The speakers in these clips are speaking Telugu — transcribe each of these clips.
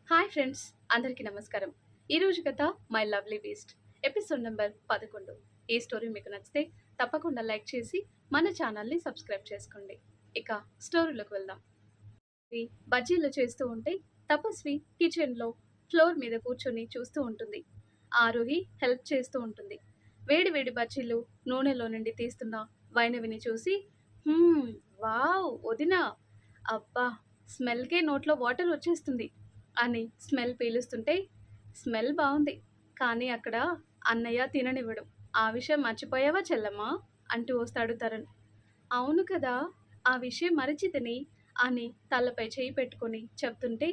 హాయ్ ఫ్రెండ్స్, అందరికీ నమస్కారం. ఈరోజు కథ my lovely beast episode number 11. ఈ స్టోరీ మీకు నచ్చితే తప్పకుండా లైక్ చేసి మన ఛానల్ని సబ్స్క్రైబ్ చేసుకోండి. ఇక స్టోరీలోకి వెళ్దాం. ఈ బజ్జీలు చేస్తూ ఉంటే తపస్వి కిచెన్లో ఫ్లోర్ మీద కూర్చొని చూస్తూ ఉంటుంది. ఆరోహి హెల్ప్ చేస్తూ ఉంటుంది. వేడి వేడి బజ్జీలు నూనెలో నుండి తీస్తున్న వైనవిని చూసి "హ్మ్, వావ్ వదినా, అబ్బా, స్మెల్కే నోట్లో వాటర్ వచ్చేస్తుంది" అని స్మెల్ పీలుస్తుంటే, "స్మెల్ బావుంది, కానీ అక్కడ అన్నయ్య తిననివ్వడు. ఆ విషయం మర్చిపోయావా చెల్లమ్మా" అంటూ వస్తాడు తరుణ్. "అవును కదా, ఆ విషయం మరచితిని" అని తలపై చేయి పెట్టుకొని చెప్తుంటే,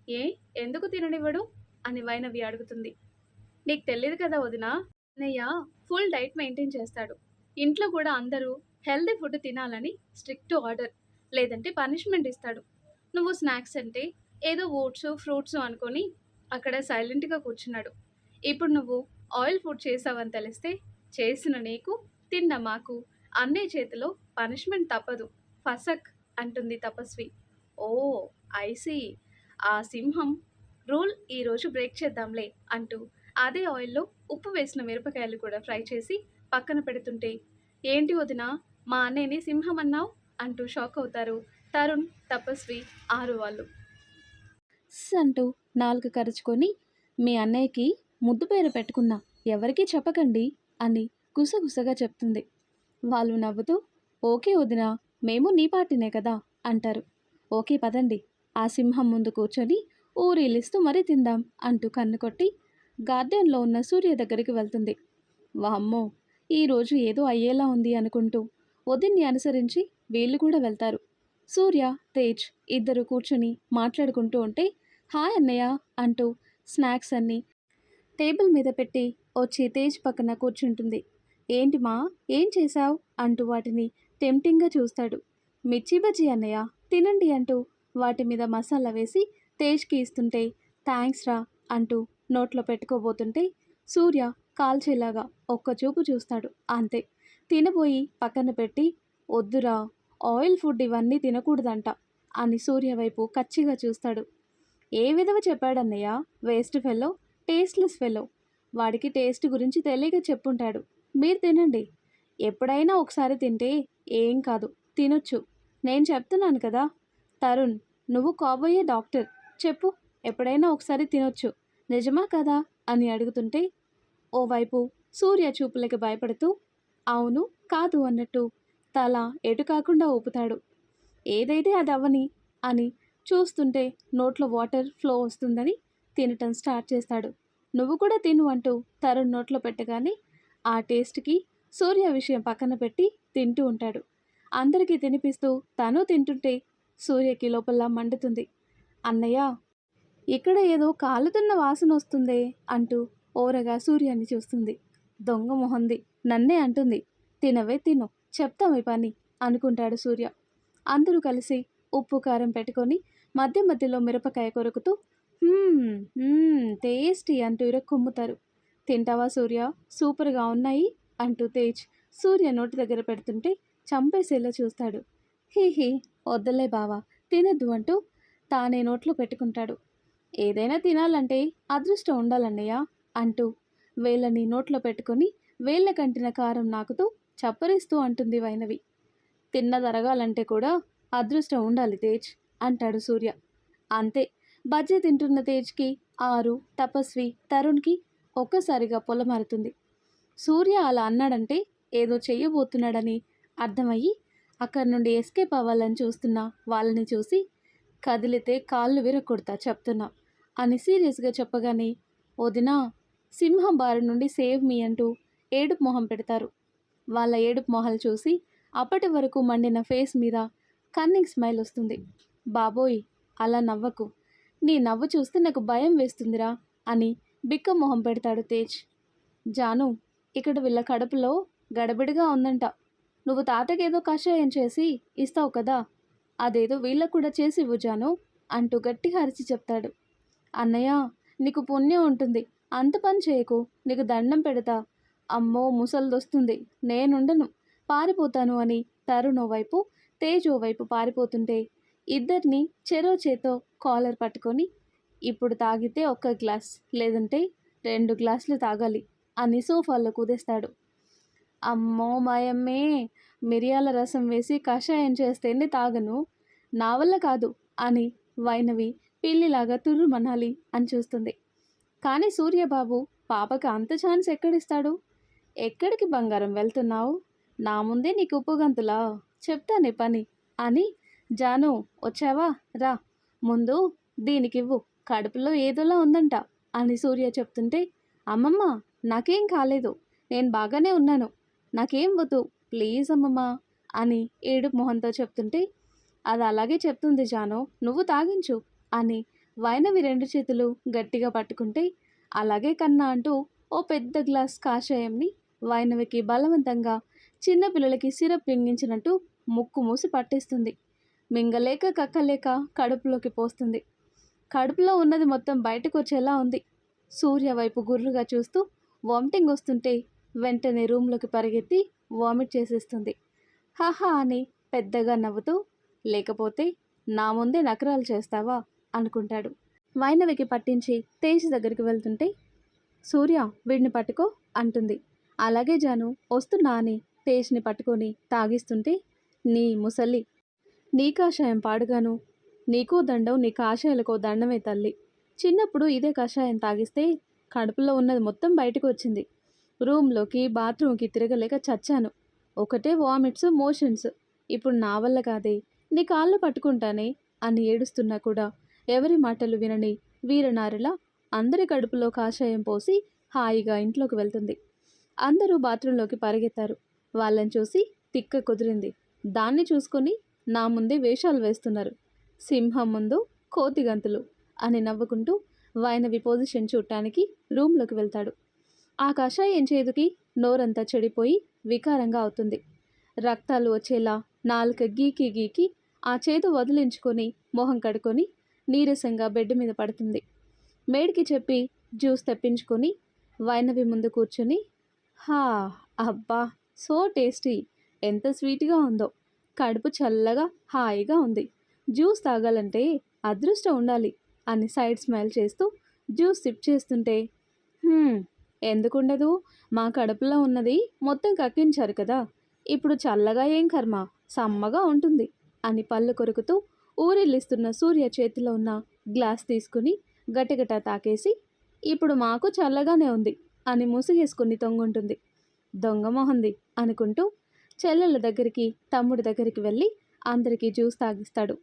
"ఏ, ఎందుకు తిననివ్వడు" అని వైనవి అడుగుతుంది. "నీకు తెలియదు కదా వదినా, అన్నయ్య ఫుల్ డైట్ మెయింటైన్ చేస్తాడు. ఇంట్లో కూడా అందరూ హెల్తీ ఫుడ్ తినాలని స్ట్రిక్ట్ ఆర్డర్, లేదంటే పనిష్మెంట్ ఇస్తాడు. నువ్వు స్నాక్స్ అంటే ఏదో ఓట్స్ ఫ్రూట్స్ అనుకొని అక్కడ సైలెంట్గా కూర్చున్నాడు. ఇప్పుడు నువ్వు ఆయిల్ ఫుడ్ చేసావని తెలిస్తే చేసిన నీకు, తిన్న మాకు అన్నయ్య చేతిలో పనిష్మెంట్ తప్పదు, ఫసక్" అంటుంది తపస్వి. "ఓ, ఐసీ, ఆ సింహం రూల్ ఈరోజు బ్రేక్ చేద్దాంలే" అంటూ అదే ఆయిల్‌లో ఉప్పు వేసిన మిరపకాయలు కూడా ఫ్రై చేసి పక్కన పెడుతుంటే, "ఏంటి వదినా, మా అన్నయ్యని సింహం అన్నావు" అంటూ షాక్ అవుతారు తరుణ్, తపస్వి, ఆరు వాళ్ళు. అంటూ నాలుక కరుచుకొని, "మీ అన్నయ్యకి ముద్దు పేరు పెట్టుకున్నా, ఎవరికీ చెప్పకండి" అని గుసగుసగా చెప్తుంది. వాళ్ళు నవ్వుతూ, "ఓకే వదినా, మేము నీ పార్టీనే కదా" అంటారు. "ఓకే పదండి, ఆ సింహం ముందు కూర్చొని ఊరిలిస్తూ మరీ తిందాం" అంటూ కన్ను కొట్టి గార్డెన్లో ఉన్న సూర్య దగ్గరికి వెళ్తుంది. వామ్మో, ఈరోజు ఏదో అయ్యేలా ఉంది అనుకుంటూ వదిన్ని అనుసరించి వీళ్ళు కూడా వెళ్తారు. సూర్య, తేజ్ ఇద్దరు కూర్చొని మాట్లాడుకుంటూ ఉంటే, "హాయ్ అన్నయ్య" అంటూ స్నాక్స్ అన్నీ టేబుల్ మీద పెట్టి వచ్చి తేజ్ పక్కన కూర్చుంటుంది. "ఏంటి మా, ఏం చేశావు" అంటూ వాటిని టెంప్టింగ్గా చూస్తాడు. "మిర్చి బజ్జీ అన్నయ్య, తినండి" అంటూ వాటి మీద మసాలా వేసి తేజ్కి ఇస్తుంటే, "థ్యాంక్స్ రా" అంటూ నోట్లో పెట్టుకోబోతుంటే సూర్య కాల్చేలాగా ఒక్క చూపు చూస్తాడు. అంతే, తినబోయి పక్కన పెట్టి, "వద్దురా, ఆయిల్ ఫుడ్ ఇవన్నీ తినకూడదంట" అని సూర్య వైపు కచ్చిగా చూస్తాడు. "ఏ విధవ చెప్పాడన్నయ్య, వేస్ట్ ఫెలో, టేస్ట్లెస్ ఫెలో, వాడికి టేస్ట్ గురించి తెలియక చెప్పుంటాడు. మీరు తినండి, ఎప్పుడైనా ఒకసారి తింటే ఏం కాదు, తినొచ్చు, నేను చెప్తున్నాను కదా. తరుణ్, నువ్వు కాబోయే డాక్టర్, చెప్పు, ఎప్పుడైనా ఒకసారి తినొచ్చు, నిజమా కదా" అని అడుగుతుంటే, ఓవైపు సూర్య చూపులకి భయపడుతూ అవును కాదు అన్నట్టు తల ఎటు కాకుండా ఊపుతాడు. ఏదైతే అది అవ్వని అని చూస్తుంటే నోట్లో వాటర్ ఫ్లో వస్తుందని తినటం స్టార్ట్ చేస్తాడు. "నువ్వు కూడా తిను" అంటూ తరుణ్ నోట్లో పెట్టగానే ఆ టేస్ట్కి సూర్య విషయం పక్కన పెట్టి తింటూ ఉంటాడు. అందరికీ తినిపిస్తూ తను తింటుంటే సూర్యకి లోపల మండుతుంది. "అన్నయ్య, ఇక్కడ ఏదో కాలుతున్న వాసన వస్తుందే" అంటూ ఓరగా సూర్యాన్ని చూస్తుంది. "దొంగ మొహంది, నన్నే అంటుంది, తినవే తిను, చెప్తాం ఈ పని" అనుకుంటాడు సూర్య. అందరూ కలిసి ఉప్పు కారం పెట్టుకొని మధ్య మధ్యలో మిరపకాయ కొరుకుతూ టేస్టీ అంటూ ఇరక్కుమ్ముతారు. "తింటావా సూర్య, సూపర్గా ఉన్నాయి" అంటూ తేజ్ సూర్య నోటి దగ్గర పెడుతుంటే చంపేసేలా చూస్తాడు. "హీ వద్దలే బావా, తినద్దు" అంటూ తానే నోట్లో పెట్టుకుంటాడు. "ఏదైనా తినాలంటే అదృష్టం ఉండాలన్నయ్య" అంటూ వేళ్ళని నోట్లో పెట్టుకొని వేళ్ళ కంటిన కారం నాకుతూ చప్పరిస్తూ అంటుంది వైనవి. "తిన్నదరగాలంటే కూడా అదృష్టం ఉండాలి తేజ్" అంటాడు సూర్య. అంతే, బజ్జీ తింటున్న తేజ్కి, ఆరు, తపస్వి, తరుణ్కి ఒక్కసారిగా పొలమారుతుంది. సూర్య అలా అన్నాడంటే ఏదో చెయ్యబోతున్నాడని అర్థమయ్యి అక్కడి నుండి ఎస్కేప్ అవ్వాలని చూస్తున్న వాళ్ళని చూసి, "కదిలితే కాళ్ళు విరగొడతా చెప్తున్నా" అని సీరియస్గా చెప్పగానే, "వదినా, సింహం బారి నుండి సేవ్ మీ" అంటూ ఏడుపు మొహం పెడతారు. వాళ్ళ ఏడుపు మొహాలు చూసి అప్పటి వరకు మండిన ఫేస్ మీద కన్నింగ్ స్మైల్ వస్తుంది. "బాబోయ్, అలా నవ్వకు, నీ నవ్వు చూస్తే నాకు భయం వేస్తుందిరా" అని బిక్క మొహం పెడతాడు తేజ్. "జాను, ఇక్కడ వీళ్ళ కడుపులో గడబిడిగా ఉందంట, నువ్వు తాతకేదో కషాయం చేసి ఇస్తావు కదా, అదేదో వీళ్ళకు కూడా చేసి ఇవ్వు జాను" అంటూ గట్టిగా అరిచి చెప్తాడు. "అన్నయ్య, నీకు పుణ్యం ఉంటుంది, అంత పని చేయకు, నీకు దండం పెడతా, అమ్మో ముసల్దొస్తుంది, నేనుండను, పారిపోతాను" అని తరుణ్ ఓవైపు, తేజ్ ఓవైపు పారిపోతుంటే ఇద్దరిని చెరో చేతో కాలర్ పట్టుకొని ఇప్పుడు తాగితే ఒక్క గ్లాస్, లేదంటే 2 గ్లాసులు తాగాలి అని సోఫాలో కుదేస్తాడు. అమ్మో మాయమ్మే, మిరియాల రసం వేసి కషాయం చేస్తేనే తాగను, నా వల్ల కాదు అని వైనవి పిల్లిలాగా తుర్రుమనాలి అని చూస్తుంది. కానీ సూర్యబాబు పాపకి అంత ఛాన్స్ ఎక్కడిస్తాడు? ఎక్కడికి బంగారం వెళ్తున్నావు? నా ముందే నీకు ఉప్పుగంతులా? చెప్తానే పని అని. జాను వచ్చావా, రా, ముందు దీనికివ్వు, కడుపులో ఏదోలా ఉందంట అని సూర్య చెప్తుంటే, అమ్మమ్మ నాకేం కాలేదు, నేను బాగానే ఉన్నాను, నాకేం వద్దు ప్లీజ్ అమ్మమ్మ అని ఏడుపు మొహంతో చెప్తుంటే, అది అలాగే చెప్తుంది జాను, నువ్వు తాగించు అని వైనవి 2 చేతులు గట్టిగా పట్టుకుంటే, అలాగే కన్నా అంటూ ఓ పెద్ద గ్లాస్ కాషాయంని వైనవికి బలవంతంగా చిన్నపిల్లలకి సిరప్ పింగించినట్టు ముక్కు మూసి పట్టేస్తుంది. మింగలేక కక్కలేక కడుపులోకి పోస్తుంది. కడుపులో ఉన్నది మొత్తం బయటకు వచ్చేలా ఉంది. సూర్య వైపు గుర్రుగా చూస్తూ వామిటింగ్ వస్తుంటే వెంటనే రూమ్లోకి పరిగెత్తి వామిట్ చేసేస్తుంది. హాహా అని పెద్దగా నవ్వుతూ, లేకపోతే నా ముందే నకరాలు చేస్తావా అనుకుంటాడు. వైనవికి పట్టించి తేజ్ దగ్గరికి వెళ్తుంటే, సూర్య వీడిని పట్టుకో అంటుంది. అలాగే జాను వస్తున్నా అని తేజ్ని పట్టుకొని తాగిస్తుంటే, నీ ముసలి, నీ కాషాయం పాడుగాను, నీకో దండం, నీ కాషాయాలకో దండమే తల్లి. చిన్నప్పుడు ఇదే కషాయం తాగిస్తే కడుపులో ఉన్నది మొత్తం బయటకు వచ్చింది. రూమ్లోకి బాత్రూమ్కి తిరగలేక చచ్చాను. ఒకటే వామిట్స్ మోషన్స్. ఇప్పుడు నా వల్ల కాదే, నీ కాళ్ళు పట్టుకుంటానే అని ఏడుస్తున్నా కూడా ఎవరి మాటలు వినని వీరనారిలా అందరి కడుపులో కాషాయం పోసి హాయిగా ఇంట్లోకి వెళ్తుంది. అందరూ బాత్రూంలోకి పరిగెత్తారు. వాళ్ళని చూసి తిక్క కుదిరింది. దాన్ని చూసుకొని నా ముందే వేషాలు వేస్తున్నారు, సింహం ముందు కోతి గంతులు అని నవ్వుకుంటూ వైనవి పొజిషన్ చూడటానికి రూమ్లోకి వెళ్తాడు. ఆ కషాయం చేదుకి నోరంతా చెడిపోయి వికారంగా అవుతుంది. రక్తాలు వచ్చేలా నాలుక గీకి గీకి ఆ చేదు వదిలించుకొని మొహం కడుకొని నీరసంగా బెడ్ మీద పడుతుంది. మేడ్కి చెప్పి జ్యూస్ తెప్పించుకొని వైనవి ముందు కూర్చొని, హా, అబ్బా సో టేస్టీ, ఎంత స్వీట్గా ఉందో, కడుపు చల్లగా హాయిగా ఉంది, జ్యూస్ తాగాలంటే అదృష్టం ఉండాలి అని సైడ్ స్మైల్ చేస్తూ జ్యూస్ సిప్ చేస్తుంటే, ఎందుకుండదు, మా కడుపులో ఉన్నది మొత్తం కక్కించారు కదా, ఇప్పుడు చల్లగా ఏం కర్మ, సమ్మగా ఉంటుంది అని పళ్ళు కొరుకుతూ ఊరిల్లిస్తున్న సూర్య చేతిలో ఉన్న గ్లాస్ తీసుకుని గటగట తాకేసి, ఇప్పుడు మాకు చల్లగానే ఉంది అని ముసుగేసుకుని తొంగుంటుంది. దొంగ మొహంది అనుకుంటూ చెల్లెల దగ్గరికి తమ్ముడి దగ్గరికి వెళ్ళి అందరికీ జ్యూస్ తాగిస్తాడు.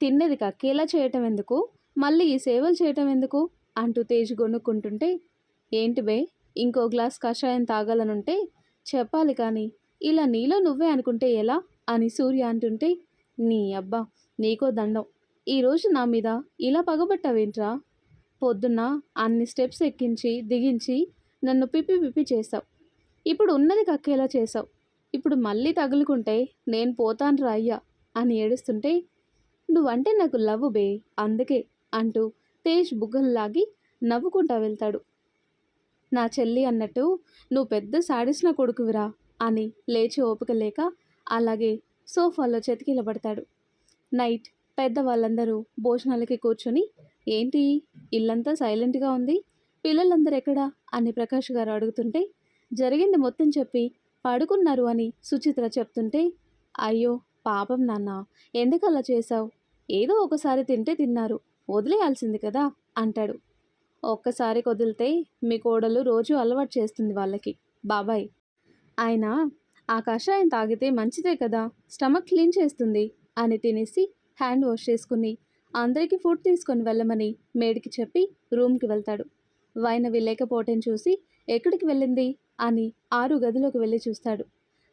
తిన్నది కక్కేలా చేయటం ఎందుకు, మళ్ళీ ఈ సేవలు చేయటం ఎందుకు అంటూ తేజ్ గొనుక్కుంటుంటే, ఏంటి బే, ఇంకో గ్లాస్ కషాయం తాగాలనుంటే చెప్పాలి కానీ ఇలా నీలో నువ్వే అనుకుంటే ఎలా అని సూర్య అంటుంటే, నీ అబ్బా నీకో దండం, ఈరోజు నా మీద ఇలా పగబట్టావేంట్రా, పొద్దున్న అన్ని స్టెప్స్ ఎక్కించి దిగించి నన్ను పిప్పి పిప్పి చేసావు, ఇప్పుడు ఉన్నది కక్కేలా చేసావు, ఇప్పుడు మళ్ళీ తగులుకుంటే నేను పోతాను రా అయ్యా అని ఏడుస్తుంటే, నువ్వంటే నాకు లవ్ బే అందుకే అంటూ తేజ్ బుగ్గలు లాగి నవ్వుకుంటా వెళ్తాడు. నా చెల్లి అన్నట్టు నువ్వు పెద్ద సాడిసిన కొడుకువిరా అని లేచి ఓపిక లేక అలాగే సోఫాలో చతికిలబడతాడు. నైట్ పెద్దవాళ్ళందరూ భోజనాలకి కూర్చొని, ఏంటి ఇల్లంతా సైలెంట్గా ఉంది, పిల్లలందరూ ఎక్కడా అని ప్రకాష్ గారు అడుగుతుంటే, జరిగింది మొత్తం చెప్పి పడుకున్నారు అని సుచిత్ర చెప్తుంటే, అయ్యో పాపం నాన్న, ఎందుకు అలా చేశావు, ఏదో ఒకసారి తింటే తిన్నారు, వదిలేయాల్సింది కదా అంటాడు. ఒక్కసారి వదిలితే మీ కోడలు రోజు అలవాటు చేస్తుంది వాళ్ళకి బాబాయ్, ఆయన ఆ కషాయం తాగితే మంచిదే కదా, స్టమక్ క్లీన్ చేస్తుంది అని తినేసి హ్యాండ్ వాష్ చేసుకుని అందరికీ ఫుడ్ తీసుకొని వెళ్ళమని మేడికి చెప్పి రూమ్కి వెళ్తాడు. వైనవి లేకపోవటం చూసి ఎక్కడికి వెళ్ళింది అని 6 గదిలోకి వెళ్ళి చూస్తాడు.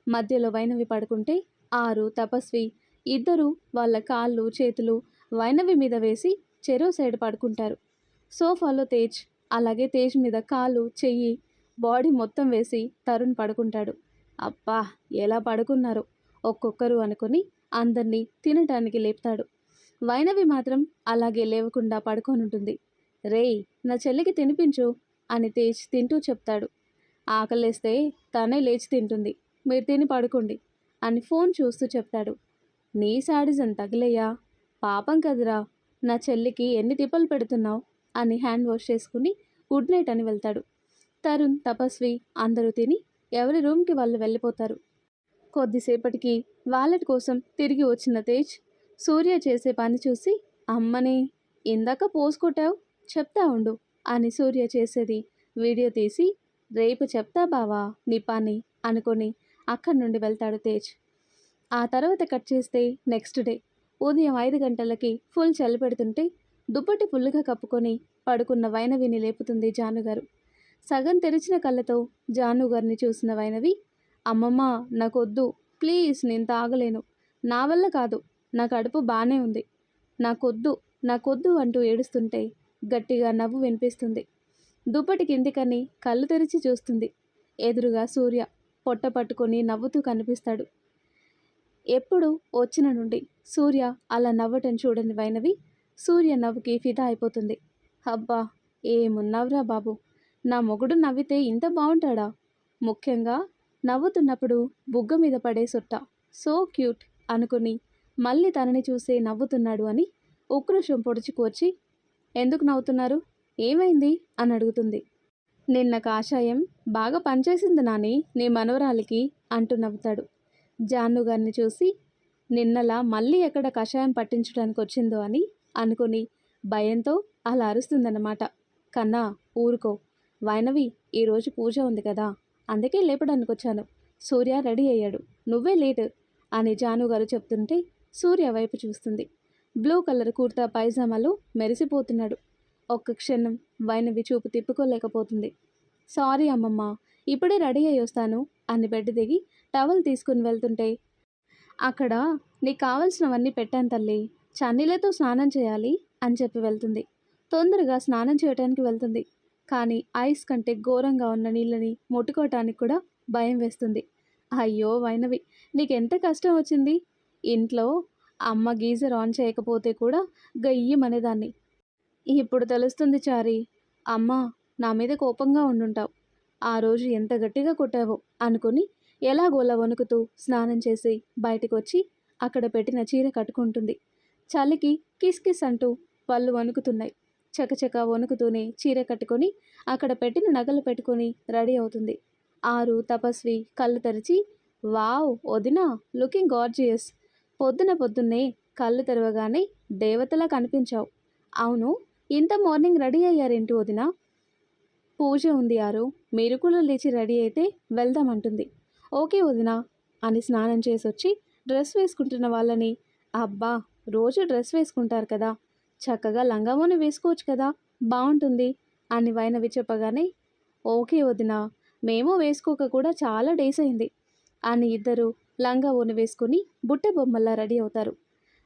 మధ్యలో వైనవి పడుకుంటే 6 తపస్వి ఇద్దరు వాళ్ళ కాళ్ళు చేతులు వైనవి మీద వేసి చెరో సైడ్ పడుకుంటారు. సోఫాలో తేజ్, అలాగే తేజ్ మీద కాలు చెయ్యి బాడీ మొత్తం వేసి తరుణ్ పడుకుంటాడు. అబ్బా ఎలా పడుకున్నారు ఒక్కొక్కరు అనుకుని అందరినీ తినటానికి లేపుతాడు. వైనవి మాత్రం అలాగే లేవకుండా పడుకొనుంటుంది. రేయ్ నా చెల్లికి తినిపించు అని తేజ్ తింటూ చెప్తాడు. ఆకలేస్తే తనే లేచి తింటుంది, మీరు తిని పడుకోండి అని ఫోన్ చూస్తూ చెప్తాడు. నీ సాడిజం తగిలయ్యా, పాపం కదరా, నా చెల్లికి ఎన్ని తిప్పలు పెడుతున్నావు అని హ్యాండ్ వాష్ చేసుకుని గుడ్ నైట్ అని వెళ్తాడు. తరుణ్, తపస్వి అందరూ తిని ఎవరి రూమ్కి వాళ్ళు వెళ్ళిపోతారు. కొద్దిసేపటికి వాలెట్ కోసం తిరిగి వచ్చిన తేజ్ సూర్య చేసే పని చూసి, అమ్మని ఇందాక పోస్ కొట్టావు, చెప్తా ఉండు అని సూర్య చేసేది వీడియో తీసి, రేపు చెప్తా బావా నీ పని అనుకొని అక్కడి నుండి వెళ్తాడు తేజ్. ఆ తర్వాత కట్ చేస్తే నెక్స్ట్ డే ఉదయం 5 గంటలకి ఫుల్ చలి పెడుతుంటే దుప్పటి ఫుల్గా కప్పుకొని పడుకున్న వైనవిని లేపుతుంది జానుగారు. సగం తెరిచిన కళ్ళతో జానుగారిని చూసిన వైనవి, అమ్మమ్మ నాకొద్దు ప్లీజ్, నేను తాగలేను, నా వల్ల కాదు, నా కడుపు బాగానే ఉంది, నాకొద్దు నాకొద్దు అంటూ ఏడుస్తుంటే గట్టిగా నవ్వు వినిపిస్తుంది. దుప్పటి కిందికని కళ్ళు తెరిచి చూస్తుంది. ఎదురుగా సూర్య పొట్ట పట్టుకొని నవ్వుతూ కనిపిస్తాడు. ఎప్పుడు వచ్చిన నుండి సూర్య అలా నవ్వటం చూడని వైనవి సూర్య నవ్వుకి ఫిదా అయిపోతుంది. అబ్బా ఏమున్నావురా బాబు, నా మొగుడు నవ్వితే ఇంత బాగుంటాడా, ముఖ్యంగా నవ్వుతున్నప్పుడు బుగ్గ మీద పడే సొట్ట, సో క్యూట్ అనుకుని మళ్ళీ తనని చూసే నవ్వుతున్నాడు అని ఉక్రోషం పొడుచుకొచ్చి, ఎందుకు నవ్వుతున్నారు, ఏమైంది అని అడుగుతుంది. నిన్న కాషాయం బాగా పనిచేసింది నాని నీ మనవరాలికి అంటూ నవ్వుతాడు. జానుగారిని చూసి నిన్నలా మళ్ళీ ఎక్కడ కషాయం పట్టించడానికి వచ్చిందో అని అనుకుని భయంతో అలా అరుస్తుందన్నమాట. కన్నా ఊరుకో, వైనవి ఈరోజు పూజ ఉంది కదా, అందుకే లేపడానికి వచ్చాను, సూర్య రెడీ అయ్యాడు, నువ్వే లేట్ అని జానుగారు చెప్తుంటే సూర్య వైపు చూస్తుంది. బ్లూ కలర్ కుర్తా పైజామాలో మెరిసిపోతున్నాడు. ఒక్క క్షణం వైనవి చూపు తిప్పుకోలేకపోతుంది. సారీ అమ్మమ్మ, ఇప్పుడే రెడీ అయ్యి వస్తాను అని బెడ్ దిగి టవల్ తీసుకుని వెళ్తుంటే, అక్కడ నీకు కావాల్సినవన్నీ పెట్టాను తల్లి, చన్నీళ్ళతో స్నానం చేయాలి అని చెప్పి వెళ్తుంది. తొందరగా స్నానం చేయడానికి వెళ్తుంది. కానీ ఐస్ కంటే ఘోరంగా ఉన్న నీళ్ళని ముట్టుకోవటానికి కూడా భయం వేస్తుంది. అయ్యో వైనవి, నీకెంత కష్టం వచ్చింది, ఇంట్లో అమ్మ గీజర్ ఆన్ చేయకపోతే కూడా గయ్యమనేదాన్ని, ఇప్పుడు తెలుస్తుంది చారి, అమ్మ నా మీద కోపంగా ఉండుంటావు, ఆ రోజు ఎంత గట్టిగా కొట్టావో అనుకుని ఎలాగోలా వణుకుతూ స్నానం చేసి బయటకు వచ్చి అక్కడ పెట్టిన చీర కట్టుకుంటుంది. చలికి కిస్ కిస్ అంటూ పళ్ళు వణుకుతున్నాయి. చకచక వణుకుతూనే చీర కట్టుకొని అక్కడ పెట్టిన నగలు పెట్టుకొని రెడీ అవుతుంది. ఆరు, తపస్వి కళ్ళు తెరిచి, వావ్ వదినా లుకింగ్ గార్జియస్, పొద్దున్నే కళ్ళు తెరవగానే దేవతలా కనిపించావు, అవును ఇంత మార్నింగ్ రెడీ అయ్యారేంటి వదినా, పూజ ఉంది ఆరు, మీరు కూడా లేచి రెడీ అయితే వెళ్దామంటుంది. ఓకే వదినా అని స్నానం చేసి వచ్చి డ్రెస్ వేసుకుంటున్న వాళ్ళని, అబ్బా రోజు డ్రెస్ వేసుకుంటారు కదా, చక్కగా లంగావోని వేసుకోవచ్చు కదా, బాగుంటుంది అని వైనవి చెప్పగానే, ఓకే వదినా మేము వేసుకోక కూడా చాలా డేస్ అయింది అని ఇద్దరు లంగావోని వేసుకుని బుట్ట బొమ్మల్లా రెడీ అవుతారు.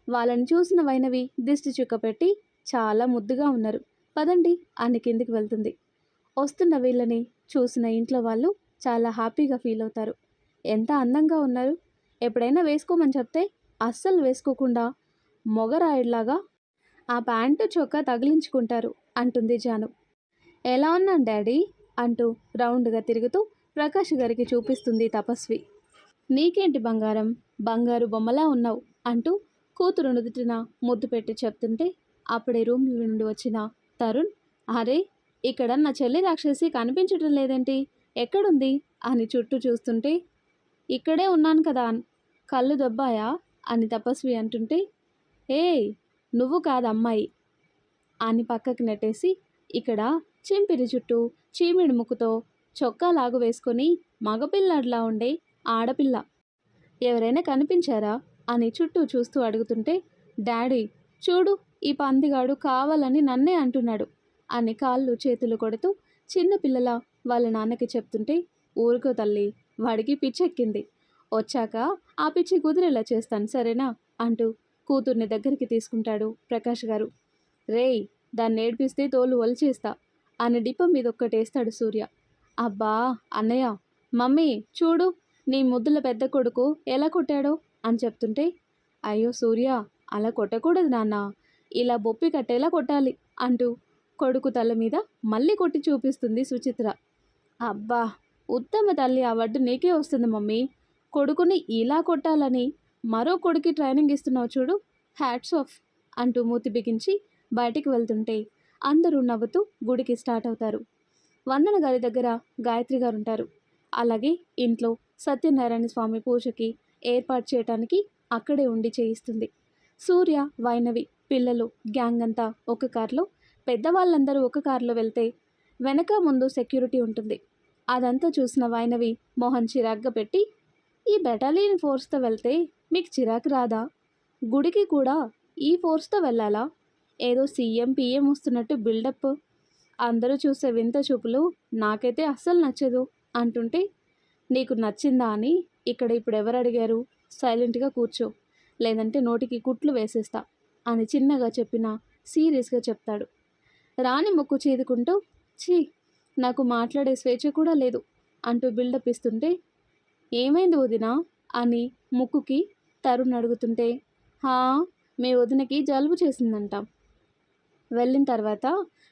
వాళ్ళని చూసిన వైనవి దిష్టి చుక్క పెట్టి, చాలా ముద్దుగా ఉన్నారు, పదండి అని కిందికి వెళ్తుంది. వస్తున్న వీళ్ళని చూసిన ఇంట్లో వాళ్ళు చాలా హ్యాపీగా ఫీల్ అవుతారు. ఎంత అందంగా ఉన్నారు, ఎప్పుడైనా వేసుకోమని చెప్తే అస్సలు వేసుకోకుండా మొగరాయుడిలాగా ఆ ప్యాంటు చొక్కా తగిలించుకుంటారు అంటుంది జాను. ఎలా ఉన్నాను డాడీ అంటూ రౌండ్గా తిరుగుతూ ప్రకాష్ గారికి చూపిస్తుంది తపస్వి. నీకేంటి బంగారం, బంగారు బొమ్మలా ఉన్నావు అంటూ కూతురు నుదుటిన ముద్దు పెట్టి చెప్తుంటే అప్పుడే రూమ్ నుండి వచ్చిన తరుణ్, అరే ఇక్కడ నా చెల్లి రాక్షసి కనిపించడం లేదేంటి, ఎక్కడుంది అని చుట్టూ చూస్తుంటే, ఇక్కడే ఉన్నాను కదా, కళ్ళు దొబ్బాయా అని తపస్వి అంటుంటే, ఏయ్ నువ్వు కాదు అమ్మాయి అని పక్కకి నెట్టేసి, ఇక్కడ చింపిరి చుట్టూ చీమిడి ముక్కుతో చొక్కా లాగు వేసుకొని మగపిల్లాడిలా ఉండే ఆడపిల్ల ఎవరైనా కనిపించారా అని చుట్టూ చూస్తూ అడుగుతుంటే, డాడీ చూడు ఈ పందిగాడు కావాలని నన్నే అంటున్నాడు అని కాళ్ళు చేతులు కొడుతూ చిన్నపిల్లల వాళ్ళ నాన్నకి చెప్తుంటే, ఊరుకో తల్లి వాడికి పిచ్చెక్కింది, వచ్చాక ఆ పిచ్చి కుదిరేలా చేస్తాను సరేనా అంటూ కూతుర్ని దగ్గరికి తీసుకుంటాడు ప్రకాష్ గారు. రేయ్ దాన్ని ఏడ్పిస్తే తోలు ఒలిచేస్తా అని డిప్ప మీద ఒక్కటేస్తాడు సూర్య. అబ్బా అన్నయ్య, మమ్మీ చూడు నీ ముద్దుల పెద్ద కొడుకు ఎలా కొట్టాడో అని చెప్తుంటే, అయ్యో సూర్య అలా కొట్టకూడదు నాన్న, ఇలా బొప్పి కట్టేలా కొట్టాలి అంటూ కొడుకు తల మీద మళ్ళీ కొట్టి చూపిస్తుంది సుచిత్ర. అబ్బా ఉత్తమ తల్లి అవార్డు నీకే వస్తుంది మమ్మీ, కొడుకుని ఇలా కొట్టాలని మరో కొడుకు ట్రైనింగ్ ఇస్తున్నావు చూడు, హ్యాట్స్ ఆఫ్ అంటూ మూతి బిగించి బయటికి వెళ్తుంటే అందరూ నవ్వుతూ గుడికి స్టార్ట్ అవుతారు. వందన గారి దగ్గర గాయత్రి గారు ఉంటారు. అలాగే ఇంట్లో సత్యనారాయణ స్వామి పూజకి ఏర్పాటు చేయటానికి అక్కడే ఉండి చేయిస్తుంది. సూర్య, వైనవి, పిల్లలు గ్యాంగ్ అంతా ఒక కారులో, పెద్దవాళ్ళందరూ ఒక కారులో వెళ్తే వెనక ముందు సెక్యూరిటీ ఉంటుంది. అదంతా చూసిన వైనవి మొహం చిరాగ్గా పెట్టి, ఈ బెటాలియన్ ఫోర్స్తో వెళ్తే మీకు చిరాకు రాదా? గుడికి కూడా ఈ ఫోర్స్తో వెళ్ళాలా? ఏదో సీఎం పిఎం వస్తున్నట్టు బిల్డప్, అందరూ చూసే వింత చూపులు నాకైతే అస్సలు నచ్చదు అంటుంటే, నీకు నచ్చిందా అని ఇక్కడ ఇప్పుడు ఎవరు అడిగారు? సైలెంట్గా కూర్చో, లేదంటే నోటికి కుట్లు వేసేస్తా అని చిన్నగా చెప్పినా సీరియస్గా చెప్తాడు. రాణి ముక్కు చీదుకుంటూ, ఛీ, నాకు మాట్లాడే స్వేచ్ఛ కూడా లేదు అంటూ బిల్డప్ ఇస్తుంటే, ఏమైంది వదినా అని ముక్కుకి తరుణ్ అడుగుతుంటే, హా, మీ వదినకి జలుబు చేసిందంట, వెళ్ళిన తర్వాత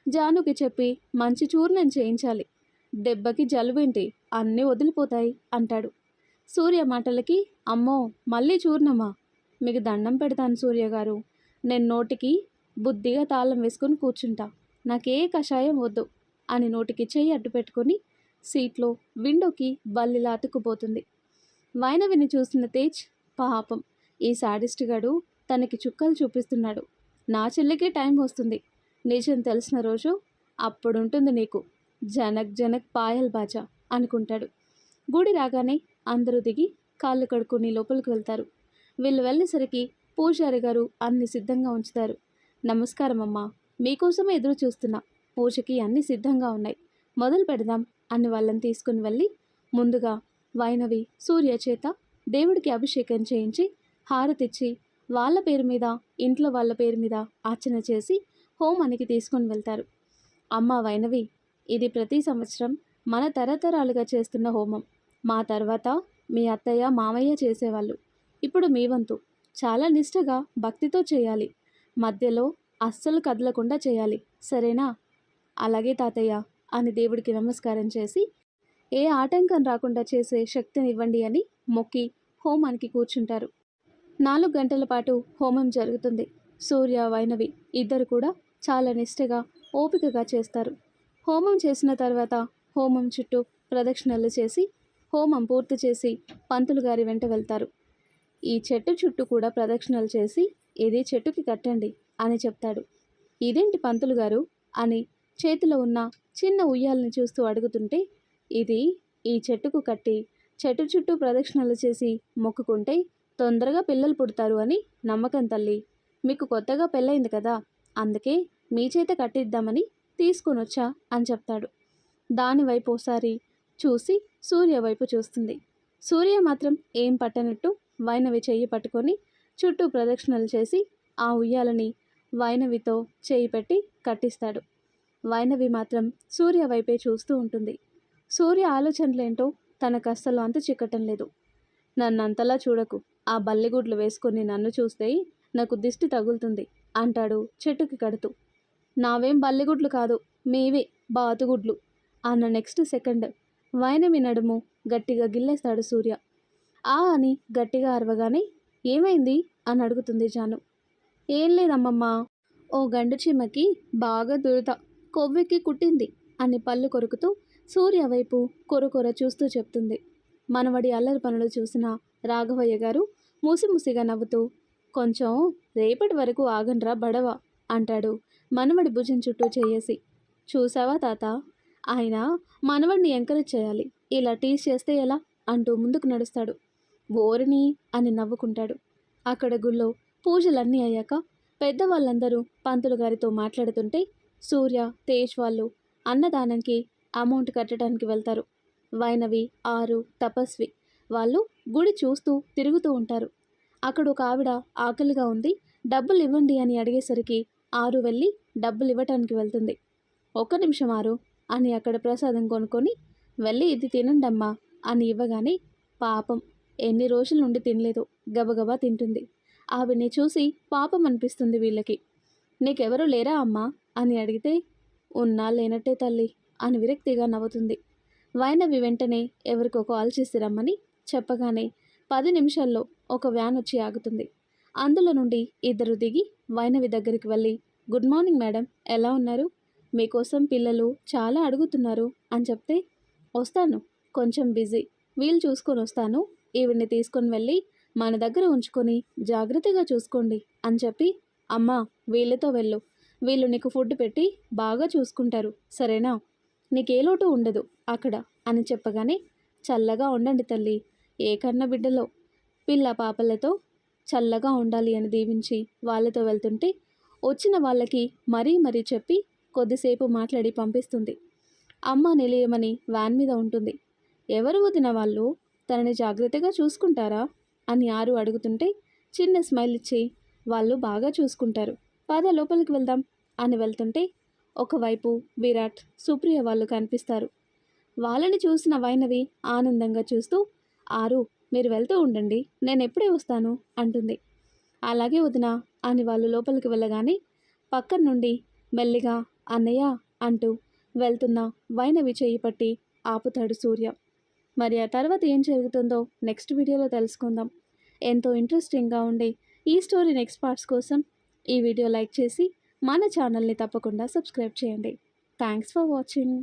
జానుకి చెప్పి మంచి చూర్ణం చేయించాలి, దెబ్బకి జలుబేంటి అన్నీ వదిలిపోతాయి అంటాడు. సూర్య మాటలకి, అమ్మో మళ్ళీ చూర్ణమా? మీకు దండం పెడతాను సూర్య గారు, నేను నోటికి బుద్ధిగా తాళం వేసుకొని కూర్చుంటా, నాకే కషాయం వద్దు అని నోటికి చెయ్యి అడ్డు పెట్టుకొని సీట్లో విండోకి బల్లిలా అతుక్కుపోతుంది. వైనవిని చూసిన తేజ్, పాపం ఈ సాడిస్ట్ గడు తనకి చుక్కలు చూపిస్తున్నాడు, నా చెల్లికే టైం వస్తుంది, నిజం తెలిసిన రోజు అప్పుడుంటుంది నీకు, జనక్ జనక్ పాయల్ బాజా అనుకుంటాడు. గుడి రాగానే అందరూ దిగి కాళ్ళు కడుక్కొని లోపలికి వెళ్తారు. వీళ్ళు వెళ్ళేసరికి పూజారి గారు అన్ని సిద్ధంగా ఉంచుతారు. నమస్కారం అమ్మా, మీకోసమే ఎదురు చూస్తున్నా, పూజకి అన్ని సిద్ధంగా ఉన్నాయి, మొదలు పెడదాం అని వాళ్ళని తీసుకుని వెళ్ళి ముందుగా వైనవి సూర్య చేత దేవుడికి అభిషేకం చేయించి హారతిచ్చి వాళ్ళ పేరు మీద ఇంట్లో వాళ్ళ పేరు మీద అర్చన చేసి హోమానికి తీసుకొని వెళ్తారు. అమ్మ వైనవి, ఇది ప్రతి సంవత్సరం మన తరతరాలుగా చేస్తున్న హోమం, మా తర్వాత మీ అత్తయ్య మామయ్య చేసేవాళ్ళు, ఇప్పుడు మీ వంతు, చాలా నిష్ఠగా భక్తితో చేయాలి, మధ్యలో అస్సలు కదలకుండా చేయాలి, సరేనా? అలాగే తాతయ్య అని దేవుడికి నమస్కారం చేసి, ఏ ఆటంకం రాకుండా చేసే శక్తినివ్వండి అని మొక్కి హోమానికి కూర్చుంటారు. 4 గంటల పాటు హోమం జరుగుతుంది. సూర్య, వైనవి ఇద్దరు కూడా చాలా నిష్ఠగా ఓపికగా చేస్తారు. హోమం చేసిన తర్వాత హోమం చుట్టూ ప్రదక్షిణలు చేసి హోమం పూర్తి చేసి పంతులు గారి వెంట వెళ్తారు. ఈ చెట్టు చుట్టూ కూడా ప్రదక్షిణలు చేసి ఇది చెట్టుకి కట్టండి అని చెప్తాడు. ఇదేంటి పంతులు గారు అని చేతిలో ఉన్న చిన్న ఉయ్యాలని చూస్తూ అడుగుతుంటే, ఇది ఈ చెట్టుకు కట్టి చెట్టు చుట్టూ ప్రదక్షిణలు చేసి మొక్కుకుంటే తొందరగా పిల్లలు పుడతారు అని నమ్మకం తల్లి, మీకు కొత్తగా పెళ్ళైంది కదా, అందుకే మీ చేత కట్టిద్దామని తీసుకొని వచ్చా అని చెప్తాడు. దానివైపు ఒకసారి చూసి సూర్య వైపు చూస్తుంది. సూర్య మాత్రం ఏం పట్టనట్టు వైనవి చెయ్యి పట్టుకొని చుట్టూ ప్రదక్షిణలు చేసి ఆ ఉయ్యాలని వైనవితో చేయి పెట్టి కట్టిస్తాడు. వైనవి మాత్రం సూర్య వైపే చూస్తూ ఉంటుంది. సూర్య ఆలోచనలేంటో తనకు అస్సలు అంతు చిక్కటం లేదు. నన్నంతలా చూడకు, ఆ బల్లిగుడ్లు వేసుకొని నన్ను చూస్తే నాకు దిష్టి తగులుతుంది అంటాడు చెట్టుకి కడుతూ. నావేం బల్లిగుడ్లు కాదు, మీవే బాతుగుడ్లు అన్న నెక్స్ట్ సెకండ్ వైనవి నడుము గట్టిగా గిల్లేస్తాడు సూర్య. ఆ అని గట్టిగా అరవగానే, ఏమైంది అని అడుగుతుంది జాను. ఏం లేదమ్మమ్మా, ఓ గండు చీమకి బాగా దురద, కొవ్వెక్కి కుట్టింది అని పళ్ళు కొరుకుతూ సూర్య వైపు కొరకొర చూస్తూ చెప్తుంది. మనవడి అల్లరి పనులు చూసిన రాఘవయ్య గారు మూసిమూసిగా నవ్వుతూ, కొంచెం రేపటి వరకు ఆగండ్రా బడవ అంటాడు మనవడి భుజం చుట్టూ చేయేసి. చూసావా తాత, ఆయన మనవడిని ఎంకరేజ్ చేయాలి, ఇలా టీస్ చేస్తే ఎలా అంటూ ముందుకు నడుస్తాడు. ఓరిని అని నవ్వుకుంటాడు. అక్కడ గుళ్ళో పూజలన్నీ అయ్యాక పెద్దవాళ్ళందరూ పంతులు గారితో మాట్లాడుతుంటే సూర్య, తేజ్ వాళ్ళు అన్నదానంకి అమౌంట్ కట్టడానికి వెళ్తారు. వైనవి, ఆరు, తపస్వి వాళ్ళు గుడి చూస్తూ తిరుగుతూ ఉంటారు. అక్కడ ఒక ఆవిడ ఆకలిగా ఉంది, డబ్బులు ఇవ్వండి అని అడిగేసరికి ఆరు వెళ్ళి డబ్బులు ఇవ్వటానికి వెళ్తుంది. 1 నిమిషం ఆరు అని అక్కడ ప్రసాదం కొనుక్కొని వెళ్ళి ఇది తినండమ్మా అని ఇవ్వగానే, పాపం ఎన్ని రోజుల నుండి తినలేదు, గబగబా తింటుంది. ఆవిడ్ని చూసి పాపం అనిపిస్తుంది వీళ్ళకి. నీకెవరూ లేరా అమ్మా అని అడిగితే, ఉన్నా లేనట్టే తల్లి అని విరక్తిగా నవ్వుతుంది. వైనవి వెంటనే ఎవరికో కాల్ చేసి రమ్మని చెప్పగానే 10 నిమిషాల్లో ఒక వ్యాన్ వచ్చి ఆగుతుంది. అందులో నుండి ఇద్దరు దిగి వైనవి దగ్గరికి వెళ్ళి, గుడ్ మార్నింగ్ మేడం, ఎలా ఉన్నారు మీకోసం పిల్లలు చాలా అడుగుతున్నారు అని చెప్తే, వస్తాను, కొంచెం బిజీ, వీలు చూసుకొని వస్తాను, ఈవిడ్ని తీసుకొని వెళ్ళి మన దగ్గర ఉంచుకొని జాగ్రత్తగా చూసుకోండి అని చెప్పి, అమ్మా వీళ్ళతో వెళ్ళు, వీళ్ళు నీకు ఫుడ్ పెట్టి బాగా చూసుకుంటారు సరేనా, నీకే లోటు ఉండదు అక్కడ అని చెప్పగానే, చల్లగా ఉండండి తల్లి, ఏ కన్న బిడ్డలో పిల్ల పాపలతో చల్లగా ఉండాలి అని దీవించి వాళ్ళతో వెళ్తుంటే, వచ్చిన వాళ్ళకి మరీ మరీ చెప్పి కొద్దిసేపు మాట్లాడి పంపిస్తుంది. అమ్మ నిలయమని వ్యాన్ మీద ఉంటుంది. ఎవరు వదిన వాళ్ళు, తనని జాగ్రత్తగా చూసుకుంటారా అని ఆరు అడుగుతుంటే, చిన్న స్మైల్ ఇచ్చి వాళ్ళు బాగా చూసుకుంటారు, పద లోపలికి వెళ్దాం అని వెళ్తుంటే, ఒకవైపు విరాట్ సుప్రియ వాళ్ళు కనిపిస్తారు. వాళ్ళని చూసిన వైనవి ఆనందంగా చూస్తూ, ఆరు మీరు వెళ్తూ ఉండండి, నేను ఎప్పుడే వస్తాను అంటుంది. అలాగే వదిన అని వాళ్ళు లోపలికి వెళ్ళగానే పక్కన నుండి మెల్లిగా అన్నయ్య అంటూ వెళ్తున్న వైనవి చేయి పట్టి ఆపుతాడు సూర్య. మరి ఆ తర్వాత ఏం జరుగుతుందో నెక్స్ట్ వీడియోలో తెలుసుకుందాం. ఎంతో ఇంట్రెస్టింగ్గా ఉండే ఈ స్టోరీ నెక్స్ట్ పార్ట్స్ కోసం ఈ వీడియో లైక్ చేసి మన ఛానల్ని తప్పకుండా సబ్స్క్రైబ్ చేయండి. Thanks for watching.